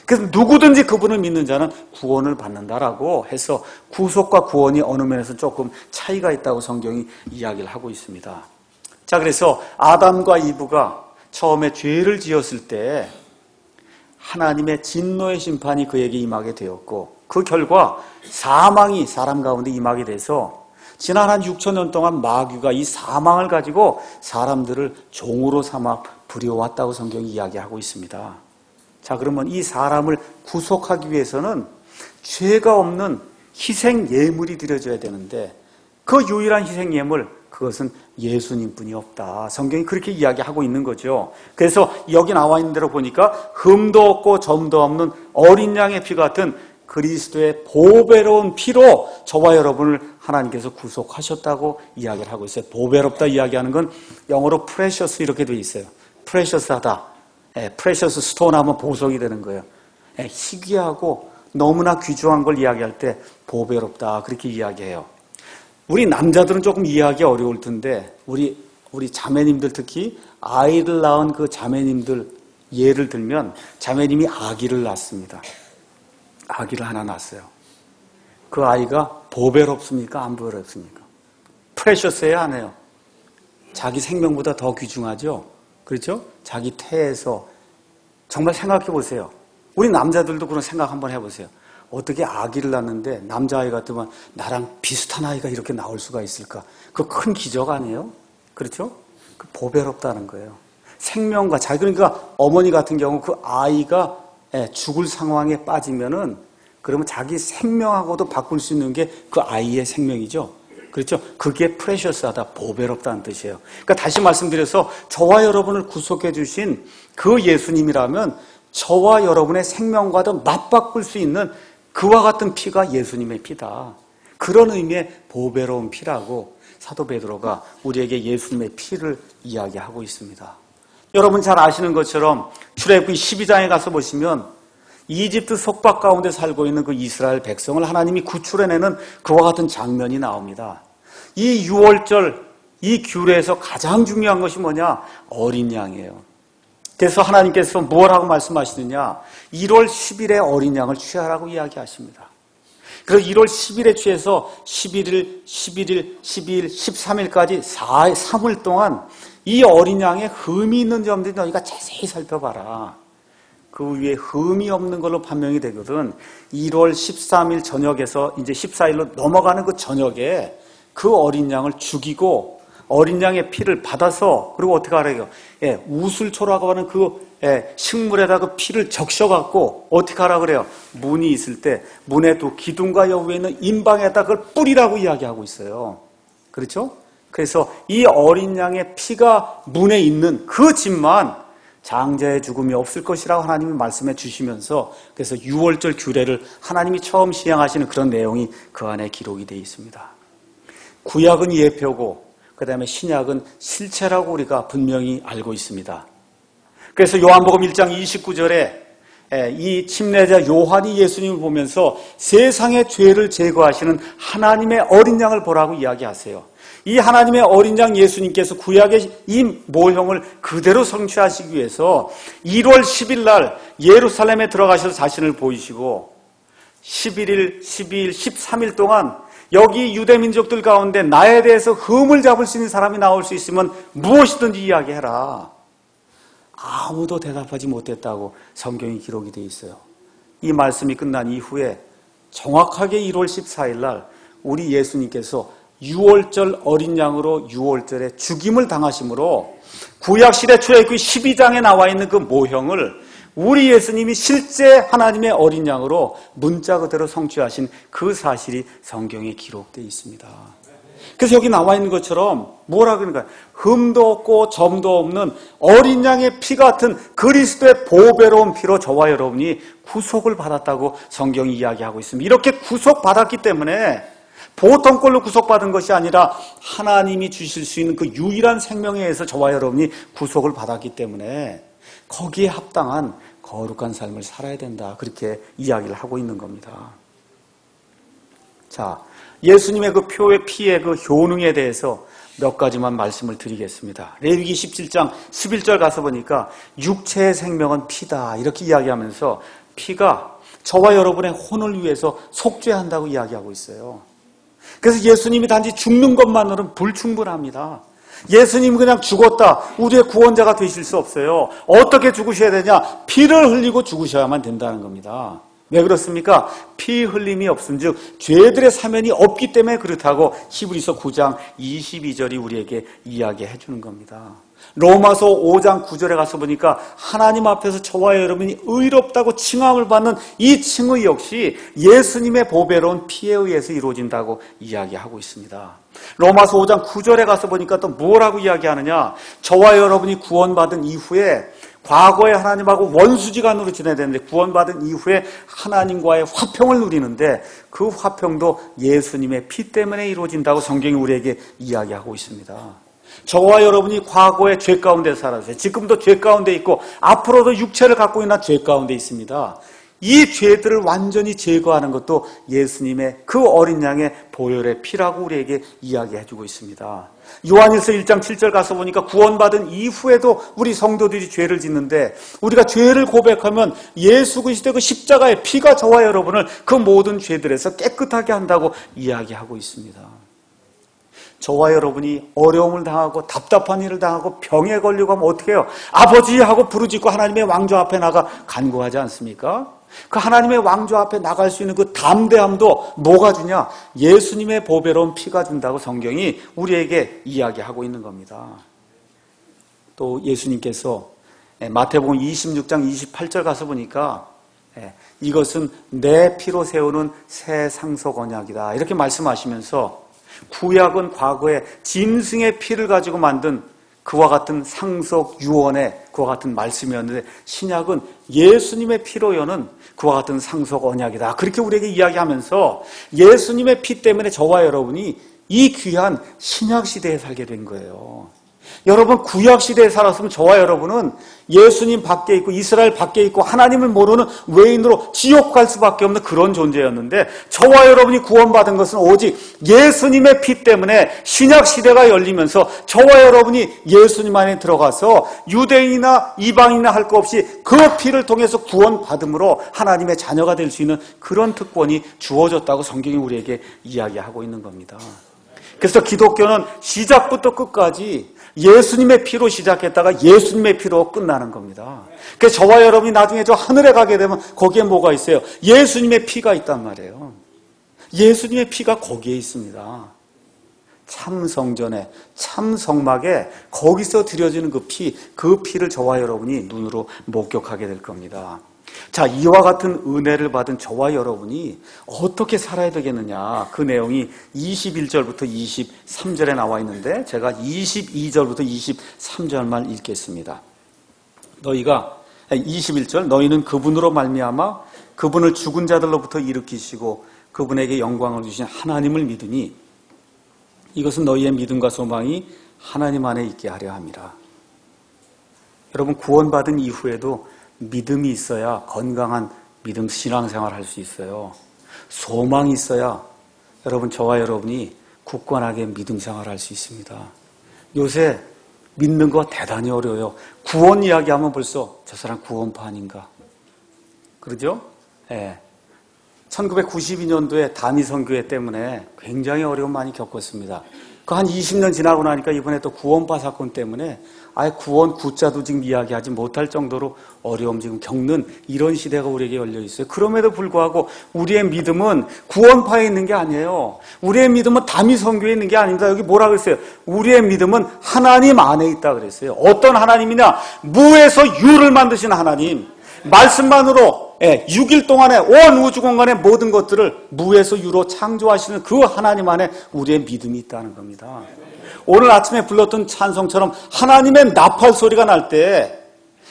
Speaker 1: 그래서 누구든지 그분을 믿는 자는 구원을 받는다라고 해서, 구속과 구원이 어느 면에서 조금 차이가 있다고 성경이 이야기를 하고 있습니다. 자, 그래서 아담과 이브가 처음에 죄를 지었을 때 하나님의 진노의 심판이 그에게 임하게 되었고, 그 결과 사망이 사람 가운데 임하게 돼서 지난 한 6,000년 동안 마귀가 이 사망을 가지고 사람들을 종으로 삼아 부려왔다고 성경이 이야기하고 있습니다. 자, 그러면 이 사람을 구속하기 위해서는 죄가 없는 희생 예물이 드려져야 되는데, 그 유일한 희생 예물, 그것은 예수님뿐이 없다. 성경이 그렇게 이야기하고 있는 거죠. 그래서 여기 나와 있는 대로 보니까 흠도 없고 점도 없는 어린 양의 피 같은 그리스도의 보배로운 피로 저와 여러분을 하나님께서 구속하셨다고 이야기를 하고 있어요. 보배롭다 이야기하는 건 영어로 precious 이렇게 돼 있어요. precious하다. precious stone 하면 보석이 되는 거예요. 희귀하고 너무나 귀중한 걸 이야기할 때 보배롭다 그렇게 이야기해요. 우리 남자들은 조금 이해하기 어려울 텐데, 우리 자매님들, 특히 아이를 낳은 그 자매님들 예를 들면, 자매님이 아기를 낳습니다. 아기를 하나 낳았어요. 그 아이가 보배롭습니까? 안 보배롭습니까? 프레셔스해야 안 해요? 자기 생명보다 더 귀중하죠? 그렇죠? 자기 태에서. 정말 생각해 보세요. 우리 남자들도 그런 생각 한번 해보세요. 어떻게 아기를 낳는데 남자아이 같으면 나랑 비슷한 아이가 이렇게 나올 수가 있을까? 그 큰 기적 아니에요? 그렇죠? 그 보배롭다는 거예요. 생명과 자기, 그러니까 어머니 같은 경우 그 아이가 죽을 상황에 빠지면은, 그러면 자기 생명하고도 바꿀 수 있는 게 그 아이의 생명이죠. 그렇죠? 그게 프레셔스하다, 보배롭다는 뜻이에요. 그러니까 다시 말씀드려서, 저와 여러분을 구속해 주신 그 예수님이라면 저와 여러분의 생명과도 맞바꿀 수 있는 그와 같은 피가 예수님의 피다. 그런 의미의 보배로운 피라고 사도 베드로가 우리에게 예수님의 피를 이야기하고 있습니다. 여러분 잘 아시는 것처럼 출애굽기 12장에 가서 보시면 이집트 속박 가운데 살고 있는 그 이스라엘 백성을 하나님이 구출해내는 그와 같은 장면이 나옵니다. 이 유월절, 이 규례에서 가장 중요한 것이 뭐냐? 어린 양이에요. 그래서 하나님께서 뭐라고 말씀하시느냐? 1월 10일에 어린 양을 취하라고 이야기하십니다. 그래서 1월 10일에 취해서 11일, 11일, 12일, 13일까지 3일 동안 이 어린 양에 흠이 있는지 없는지 너희가 자세히 살펴봐라. 그 위에 흠이 없는 걸로 판명이 되거든. 1월 13일 저녁에서 이제 14일로 넘어가는 그 저녁에 그 어린 양을 죽이고 어린 양의 피를 받아서, 그리고 어떻게 하라고요? 우슬초라고 하는 그 식물에다 그 피를 적셔갖고 어떻게 하라 그래요? 문이 있을 때 문의 두 기둥과 여부에 있는 임방에다 그걸 뿌리라고 이야기하고 있어요. 그렇죠? 그래서 이 어린 양의 피가 문에 있는 그 집만 장자의 죽음이 없을 것이라고 하나님이 말씀해 주시면서, 그래서 유월절 규례를 하나님이 처음 시행하시는 그런 내용이 그 안에 기록이 되어 있습니다. 구약은 예표고 그 다음에 신약은 실체라고 우리가 분명히 알고 있습니다. 그래서 요한복음 1장 29절에 이 침례자 요한이 예수님을 보면서 세상의 죄를 제거하시는 하나님의 어린 양을 보라고 이야기하세요. 이 하나님의 어린 양 예수님께서 구약의 이 모형을 그대로 성취하시기 위해서 1월 10일 날 예루살렘에 들어가셔서 자신을 보이시고, 11일, 12일, 13일 동안 여기 유대민족들 가운데 나에 대해서 흠을 잡을 수 있는 사람이 나올 수 있으면 무엇이든지 이야기해라. 아무도 대답하지 못했다고 성경이 기록이 되어 있어요. 이 말씀이 끝난 이후에 정확하게 1월 14일 날 우리 예수님께서 6월절 어린 양으로 6월절에 죽임을 당하심으로 구약시대 출애굽기 12장에 나와 있는 그 모형을 우리 예수님이 실제 하나님의 어린 양으로 문자 그대로 성취하신 그 사실이 성경에 기록되어 있습니다. 그래서 여기 나와 있는 것처럼 뭐라 그러는가? 흠도 없고 점도 없는 어린 양의 피 같은 그리스도의 보배로운 피로 저와 여러분이 구속을 받았다고 성경이 이야기하고 있습니다. 이렇게 구속받았기 때문에 보통 걸로 구속받은 것이 아니라 하나님이 주실 수 있는 그 유일한 생명에 의해서 저와 여러분이 구속을 받았기 때문에 거기에 합당한 거룩한 삶을 살아야 된다. 그렇게 이야기를 하고 있는 겁니다. 자, 예수님의 그 표의 피의 그 효능에 대해서 몇 가지만 말씀을 드리겠습니다. 레위기 17장 11절 가서 보니까 육체의 생명은 피다. 이렇게 이야기하면서 피가 저와 여러분의 혼을 위해서 속죄한다고 이야기하고 있어요. 그래서 예수님이 단지 죽는 것만으로는 불충분합니다. 예수님 그냥 죽었다. 우리의 구원자가 되실 수 없어요. 어떻게 죽으셔야 되냐? 피를 흘리고 죽으셔야만 된다는 겁니다. 왜 그렇습니까? 피 흘림이 없음즉 죄들의 사면이 없기 때문에 그렇다고 히브리서 9장 22절이 우리에게 이야기해 주는 겁니다. 로마서 5장 9절에 가서 보니까 하나님 앞에서 저와 여러분이 의롭다고 칭함을 받는 이 칭의 역시 예수님의 보배로운 피에 의해서 이루어진다고 이야기하고 있습니다. 로마서 5장 9절에 가서 보니까 또 뭐라고 이야기하느냐? 저와 여러분이 구원받은 이후에 과거에 하나님하고 원수지간으로 지내야 되는데 구원받은 이후에 하나님과의 화평을 누리는데 그 화평도 예수님의 피 때문에 이루어진다고 성경이 우리에게 이야기하고 있습니다. 저와 여러분이 과거에 죄 가운데 살았어요. 지금도 죄 가운데 있고 앞으로도 육체를 갖고 있는 죄 가운데 있습니다. 이 죄들을 완전히 제거하는 것도 예수님의 그 어린 양의 보혈의 피라고 우리에게 이야기해주고 있습니다. 요한일서 1장 7절 가서 보니까 구원받은 이후에도 우리 성도들이 죄를 짓는데 우리가 죄를 고백하면 예수 그리스도의 그 십자가의 피가 저와 여러분을 그 모든 죄들에서 깨끗하게 한다고 이야기하고 있습니다. 저와 여러분이 어려움을 당하고 답답한 일을 당하고 병에 걸리고 하면 어떻게 해요? 아버지 하고 부르짖고 하나님의 왕좌 앞에 나가 간구하지 않습니까? 그 하나님의 왕좌 앞에 나갈 수 있는 그 담대함도 뭐가 주냐? 예수님의 보배로운 피가 준다고 성경이 우리에게 이야기하고 있는 겁니다. 또 예수님께서 마태복음 26장 28절 가서 보니까 이것은 내 피로 세우는 새 상속 언약이다. 이렇게 말씀하시면서 구약은 과거에 짐승의 피를 가지고 만든 그와 같은 상속 유언의 그와 같은 말씀이었는데 신약은 예수님의 피로 여는 그와 같은 상속 언약이다. 그렇게 우리에게 이야기하면서 예수님의 피 때문에 저와 여러분이 이 귀한 신약 시대에 살게 된 거예요. 여러분 구약 시대에 살았으면 저와 여러분은 예수님 밖에 있고 이스라엘 밖에 있고 하나님을 모르는 외인으로 지옥 갈 수밖에 없는 그런 존재였는데 저와 여러분이 구원받은 것은 오직 예수님의 피 때문에 신약 시대가 열리면서 저와 여러분이 예수님 안에 들어가서 유대인이나 이방인이나 할 것 없이 그 피를 통해서 구원받음으로 하나님의 자녀가 될 수 있는 그런 특권이 주어졌다고 성경이 우리에게 이야기하고 있는 겁니다. 그래서 기독교는 시작부터 끝까지 예수님의 피로 시작했다가 예수님의 피로 끝나는 겁니다. 그래서 저와 여러분이 나중에 저 하늘에 가게 되면 거기에 뭐가 있어요? 예수님의 피가 있단 말이에요. 예수님의 피가 거기에 있습니다. 참 성전에, 참 성막에 거기서 드려지는 그 피를 저와 여러분이 눈으로 목격하게 될 겁니다. 자, 이와 같은 은혜를 받은 저와 여러분이 어떻게 살아야 되겠느냐? 그 내용이 21절부터 23절에 나와 있는데 제가 22절부터 23절만 읽겠습니다. 21절 너희는 그분으로 말미암아 그분을 죽은 자들로부터 일으키시고 그분에게 영광을 주신 하나님을 믿으니 이것은 너희의 믿음과 소망이 하나님 안에 있게 하려 함이라. 여러분 구원받은 이후에도 믿음이 있어야 건강한 믿음 신앙생활을 할 수 있어요. 소망이 있어야 여러분 저와 여러분이 굳건하게 믿음 생활을 할 수 있습니다. 요새 믿는 거 대단히 어려워요. 구원 이야기하면 벌써 저 사람 구원파 아닌가. 그러죠? 예. 1992년도에 단위 선교회 때문에 굉장히 어려움 많이 겪었습니다. 그 한 20년 지나고 나니까 이번에 또 구원파 사건 때문에 아예 구원 구자도 지금 이야기하지 못할 정도로 어려움 지금 겪는 이런 시대가 우리에게 열려 있어요. 그럼에도 불구하고 우리의 믿음은 구원파에 있는 게 아니에요. 우리의 믿음은 단위 선교에 있는 게 아닙니다. 여기 뭐라 그랬어요? 우리의 믿음은 하나님 안에 있다 그랬어요. 어떤 하나님이냐? 무에서 유를 만드신 하나님. 말씀만으로 6일 동안에 온 우주 공간의 모든 것들을 무에서 유로 창조하시는 그 하나님 안에 우리의 믿음이 있다는 겁니다. 오늘 아침에 불렀던 찬송처럼 하나님의 나팔 소리가 날 때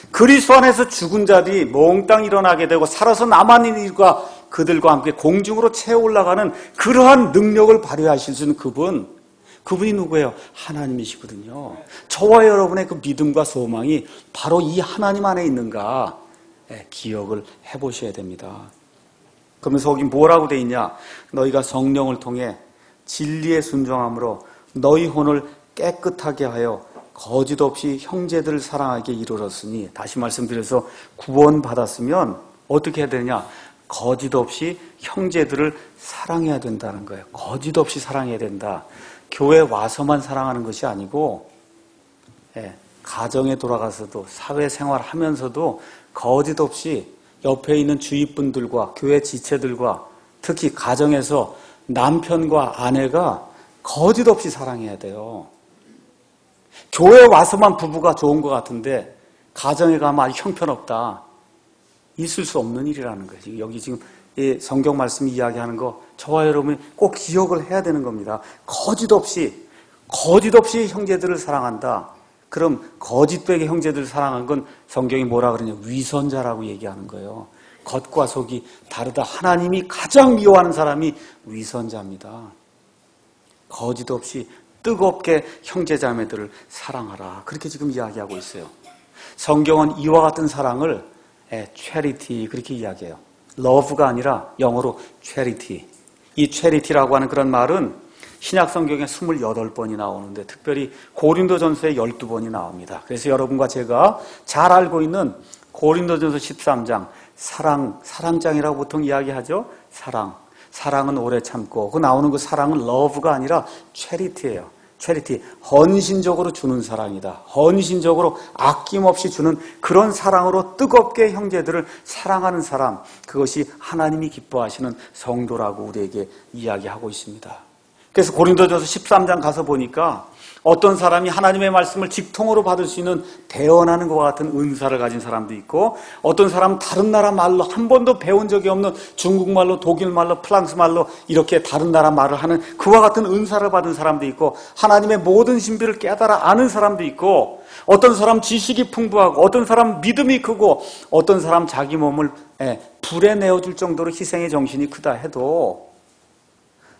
Speaker 1: 그리스도 안에서 죽은 자들이 몽땅 일어나게 되고 살아서 남아있는 이들과 그들과 함께 공중으로 채워 올라가는 그러한 능력을 발휘하실 수 있는 그분이 누구예요? 하나님이시거든요. 저와 여러분의 그 믿음과 소망이 바로 이 하나님 안에 있는가 기억을 해보셔야 됩니다. 그러면서 거기 뭐라고 돼 있냐? 너희가 성령을 통해 진리에 순종함으로 너희 혼을 깨끗하게 하여 거짓 없이 형제들을 사랑하게 이르렀으니, 다시 말씀드려서 구원받았으면 어떻게 해야 되냐? 거짓 없이 형제들을 사랑해야 된다는 거예요. 거짓 없이 사랑해야 된다. 교회 와서만 사랑하는 것이 아니고 가정에 돌아가서도 사회생활 하면서도 거짓 없이 옆에 있는 주위분들과 교회 지체들과 특히 가정에서 남편과 아내가 거짓 없이 사랑해야 돼요. 교회 와서만 부부가 좋은 것 같은데 가정에 가면 아주 형편없다. 있을 수 없는 일이라는 거예요. 여기 지금 이 성경 말씀이 이야기하는 거 저와 여러분이 꼭 기억을 해야 되는 겁니다. 거짓 없이 형제들을 사랑한다. 그럼 거짓되게 형제들을 사랑하는 건 성경이 뭐라 그러냐? 위선자라고 얘기하는 거예요. 겉과 속이 다르다. 하나님이 가장 미워하는 사람이 위선자입니다. 거짓 없이 뜨겁게 형제자매들을 사랑하라. 그렇게 지금 이야기하고 있어요. 성경은 이와 같은 사랑을 charity 그렇게 이야기해요. love가 아니라 영어로 charity. 이 charity라고 하는 그런 말은 신약 성경에 28번이 나오는데 특별히 고린도전서에 12번이 나옵니다. 그래서 여러분과 제가 잘 알고 있는 고린도전서 13장 사랑장이라고 보통 이야기하죠. 사랑은 오래 참고 그 나오는 그 사랑은 love가 아니라 charity예요. charity, 헌신적으로 주는 사랑이다. 헌신적으로 아낌없이 주는 그런 사랑으로 뜨겁게 형제들을 사랑하는 사람, 그것이 하나님이 기뻐하시는 성도라고 우리에게 이야기하고 있습니다. 그래서 고린도전서 13장 가서 보니까 어떤 사람이 하나님의 말씀을 직통으로 받을 수 있는 대언하는 것과 같은 은사를 가진 사람도 있고, 어떤 사람은 다른 나라 말로 한 번도 배운 적이 없는 중국말로, 독일말로, 프랑스말로 이렇게 다른 나라 말을 하는 그와 같은 은사를 받은 사람도 있고, 하나님의 모든 신비를 깨달아 아는 사람도 있고, 어떤 사람 지식이 풍부하고, 어떤 사람 믿음이 크고, 어떤 사람 자기 몸을 불에 내어줄 정도로 희생의 정신이 크다 해도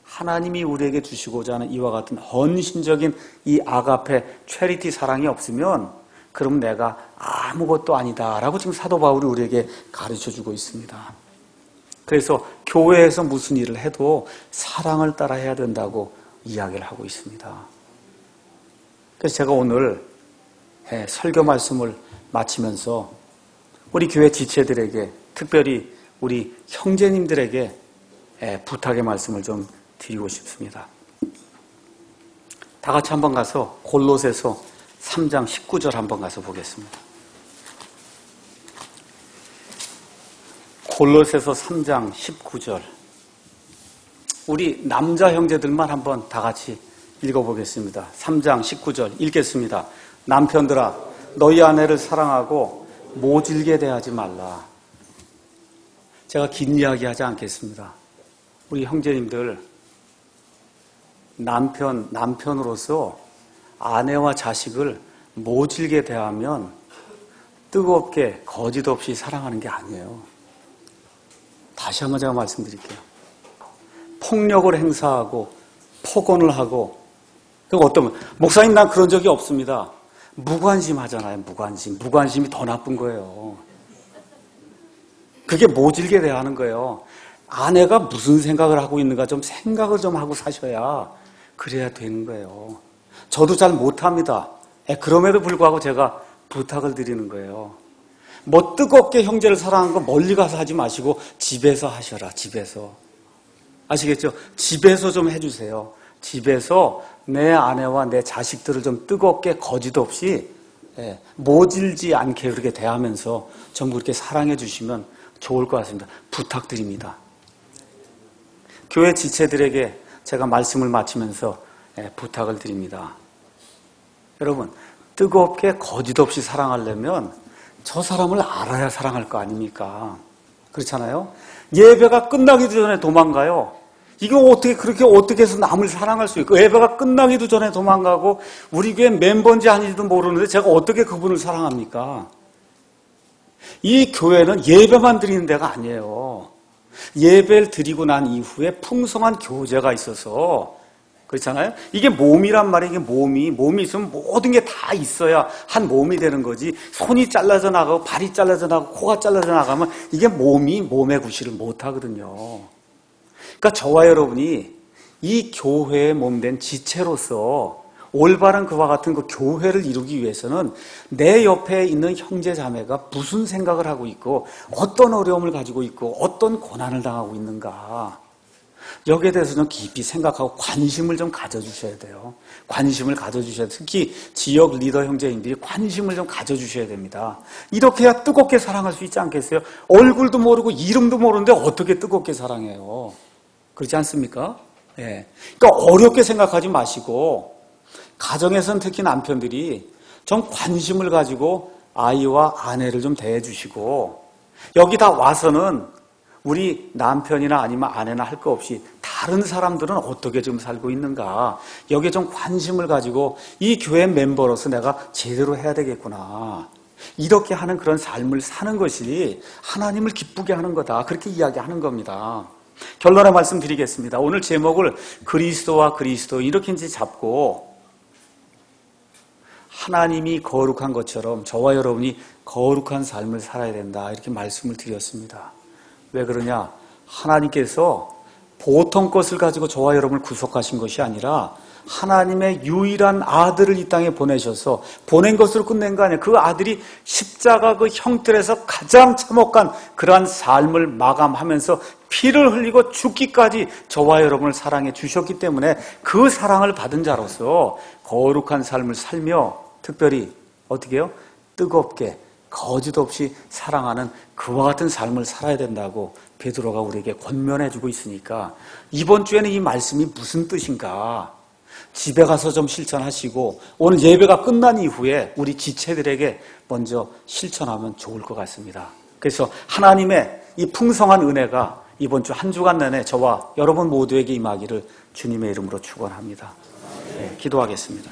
Speaker 1: 하나님이 우리에게 주시고자 하는 이와 같은 헌신적인 이 아가페 체리티 사랑이 없으면 그럼 내가 아무것도 아니다라고 지금 사도 바울이 우리에게 가르쳐주고 있습니다. 그래서 교회에서 무슨 일을 해도 사랑을 따라 해야 된다고 이야기를 하고 있습니다. 그래서 제가 오늘 설교 말씀을 마치면서 우리 교회 지체들에게, 특별히 우리 형제님들에게 부탁의 말씀을 좀 드리고 싶습니다. 다 같이 한번 가서 골로새서 3장 19절 한번 가서 보겠습니다. 골로새서 3장 19절. 우리 남자 형제들만 한번 다 같이 읽어보겠습니다. 3장 19절 읽겠습니다. 남편들아, 너희 아내를 사랑하고 모질게 대하지 말라. 제가 긴 이야기 하지 않겠습니다. 우리 형제님들, 남편으로서 아내와 자식을 모질게 대하면 뜨겁게 거짓 없이 사랑하는 게 아니에요. 다시 한번 제가 말씀드릴게요. 폭력을 행사하고 폭언을 하고, 그럼 어떤 목사님 난 그런 적이 없습니다. 무관심 하잖아요. 무관심이 더 나쁜 거예요. 그게 모질게 대하는 거예요. 아내가 무슨 생각을 하고 있는가 좀 생각을 좀 하고 사셔야 그래야 되는 거예요. 저도 잘 못합니다. 그럼에도 불구하고 제가 부탁을 드리는 거예요. 뭐 뜨겁게 형제를 사랑하는 거 멀리 가서 하지 마시고 집에서 하셔라. 집에서. 아시겠죠? 집에서 좀 해주세요. 집에서 내 아내와 내 자식들을 좀 뜨겁게 거짓 없이 모질지 않게 그렇게 대하면서 전부 그렇게 사랑해 주시면 좋을 것 같습니다. 부탁드립니다. 교회 지체들에게 제가 말씀을 마치면서 부탁을 드립니다. 여러분, 뜨겁게 거짓 없이 사랑하려면 저 사람을 알아야 사랑할 거 아닙니까? 그렇잖아요? 예배가 끝나기도 전에 도망가요. 이거 어떻게 해서 남을 사랑할 수 있고, 예배가 끝나기도 전에 도망가고, 우리 교회 멤버인지 아닌지도 모르는데 제가 어떻게 그분을 사랑합니까? 이 교회는 예배만 드리는 데가 아니에요. 예배를 드리고 난 이후에 풍성한 교제가 있어서, 그렇잖아요? 이게 몸이란 말이에요. 이게 몸이 있으면 모든 게 다 있어야 한 몸이 되는 거지. 손이 잘라져 나가고, 발이 잘라져 나가고, 코가 잘라져 나가면 이게 몸의 구실을 못 하거든요. 그러니까 저와 여러분이 이 교회의 몸된 지체로서 올바른 그와 같은 그 교회를 이루기 위해서는 내 옆에 있는 형제 자매가 무슨 생각을 하고 있고 어떤 어려움을 가지고 있고 어떤 고난을 당하고 있는가, 여기에 대해서 좀 깊이 생각하고 관심을 좀 가져주셔야 돼요. 관심을 가져주셔야 돼요. 특히 지역 리더 형제님들이 관심을 좀 가져주셔야 됩니다. 이렇게 해야 뜨겁게 사랑할 수 있지 않겠어요? 얼굴도 모르고 이름도 모르는데 어떻게 뜨겁게 사랑해요? 그렇지 않습니까? 예. 그러니까 어렵게 생각하지 마시고, 가정에서는 특히 남편들이 좀 관심을 가지고 아이와 아내를 좀 대해주시고, 여기 다 와서는 우리 남편이나 아니면 아내나 할 거 없이 다른 사람들은 어떻게 좀 살고 있는가, 여기에 좀 관심을 가지고 이 교회 멤버로서 내가 제대로 해야 되겠구나, 이렇게 하는 그런 삶을 사는 것이 하나님을 기쁘게 하는 거다, 그렇게 이야기하는 겁니다. 결론의 말씀 드리겠습니다. 오늘 제목을 그리스도와 그리스도인 이렇게 이제 잡고, 하나님이 거룩한 것처럼 저와 여러분이 거룩한 삶을 살아야 된다, 이렇게 말씀을 드렸습니다. 왜 그러냐? 하나님께서 보통 것을 가지고 저와 여러분을 구속하신 것이 아니라 하나님의 유일한 아들을 이 땅에 보내셔서 보낸 것으로 끝낸 거 아니에요. 그 아들이 십자가 그 형틀에서 가장 참혹한 그러한 삶을 마감하면서 피를 흘리고 죽기까지 저와 여러분을 사랑해 주셨기 때문에 그 사랑을 받은 자로서 거룩한 삶을 살며 특별히 어떻게 해요? 뜨겁게 거짓 없이 사랑하는 그와 같은 삶을 살아야 된다고 베드로가 우리에게 권면해 주고 있으니까, 이번 주에는 이 말씀이 무슨 뜻인가 집에 가서 좀 실천하시고 오늘 예배가 끝난 이후에 우리 지체들에게 먼저 실천하면 좋을 것 같습니다. 그래서 하나님의 이 풍성한 은혜가 이번 주 한 주간 내내 저와 여러분 모두에게 임하기를 주님의 이름으로 축원합니다. 네, 기도하겠습니다.